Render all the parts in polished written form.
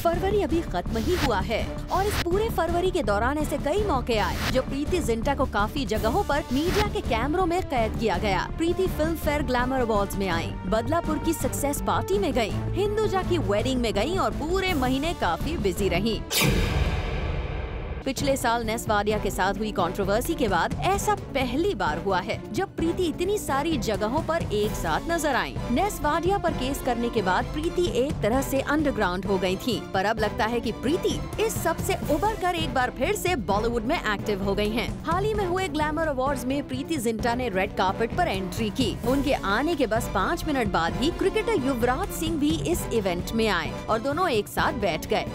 फरवरी अभी खत्म ही हुआ है और इस पूरे फरवरी के दौरान ऐसे कई मौके आए जो प्रीति जिंटा को काफी जगहों पर मीडिया के कैमरों में कैद किया गया। प्रीति फिल्म फेयर ग्लैमर अवार्ड्स में आई, बदलापुर की सक्सेस पार्टी में गई, हिंदुजा की वेडिंग में गई और पूरे महीने काफी बिजी रही। पिछले साल नेस वाडिया के साथ हुई कंट्रोवर्सी के बाद ऐसा पहली बार हुआ है जब प्रीति इतनी सारी जगहों पर एक साथ नजर आई। नेस वाडिया पर केस करने के बाद प्रीति एक तरह से अंडरग्राउंड हो गई थी, पर अब लगता है कि प्रीति इस सब से उबर कर एक बार फिर से बॉलीवुड में एक्टिव हो गई हैं। हाल ही में हुए ग्लैमर अवार्ड्स में प्रीति जिंटा ने रेड कार्पेट पर एंट्री की। उनके आने के बस 5 मिनट बाद ही क्रिकेटर युवराज सिंह भी इस इवेंट में आए और दोनों एक साथ बैठ गए।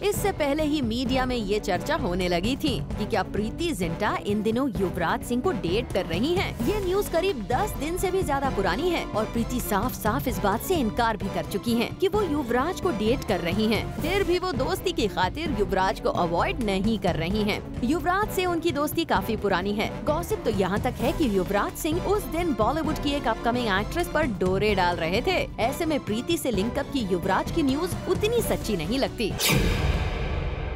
इससे पहले ही मीडिया में ये चर्चा होने लगी थी कि क्या प्रीति जिंटा इन दिनों युवराज सिंह को डेट कर रही हैं। ये न्यूज करीब 10 दिन से भी ज्यादा पुरानी है और प्रीति साफ साफ इस बात से इनकार भी कर चुकी हैं कि वो युवराज को डेट कर रही हैं। फिर भी वो दोस्ती की खातिर युवराज को अवॉइड नहीं कर रही हैं। युवराज से उनकी दोस्ती काफी पुरानी है। गॉसिप तो यहाँ तक है कि युवराज सिंह उस दिन बॉलीवुड की एक अपकमिंग एक्ट्रेस पर डोरे डाल रहे थे। ऐसे में प्रीति से लिंकअप की युवराज की न्यूज उतनी सच्ची नहीं लगती।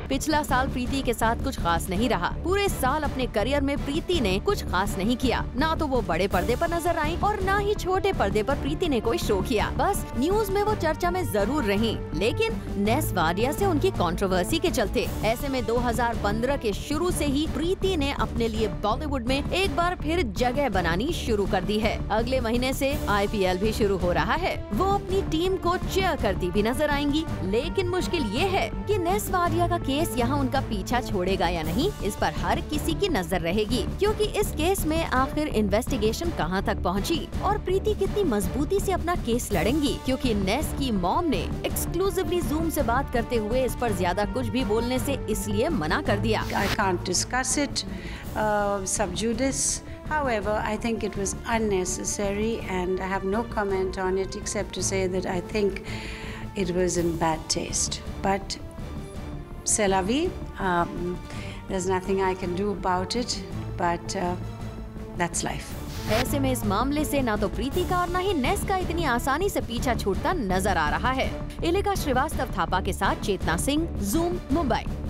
पिछला साल प्रीति के साथ कुछ खास नहीं रहा। पूरे साल अपने करियर में प्रीति ने कुछ खास नहीं किया। ना तो वो बड़े पर्दे पर नजर आई और ना ही छोटे पर्दे पर प्रीति ने कोई शो किया। बस न्यूज में वो चर्चा में जरूर रही, लेकिन नेस वाडिया से उनकी कंट्रोवर्सी के चलते। ऐसे में 2015 के शुरू से ही प्रीति ने अपने लिए बॉलीवुड में एक बार फिर जगह बनानी शुरू कर दी है। अगले महीने से IPL भी शुरू हो रहा है। वो अपनी टीम को चीयर करती भी नजर आएंगी, लेकिन मुश्किल ये है कि नेस वाडिया का यहाँ उनका पीछा छोड़ेगा या नहीं, इस पर हर किसी की नजर रहेगी, क्योंकि इस केस में आखिर इन्वेस्टिगेशन कहां तक पहुंची और प्रीति कितनी मजबूती से अपना केस लड़ेंगी, क्योंकि नेस की मॉम ने एक्सक्लूसिवली जूम से बात करते हुए इस पर ज्यादा कुछ भी बोलने से इसलिए मना कर दिया। I can't discuss it sub judice. However, I think it was unnecessary and I have no comment on it except to say that I think it was in bad taste. But c'est la vie. There's nothing I can do about it, but that's life. ऐसे में इस मामले से ना तो प्रीति का और ना ही नेस का इतनी आसानी से पीछा छूटता नजर आ रहा है। इलिका श्रीवास्तव थापा के साथ चेतना सिंह, ज़ूम, मुंबई।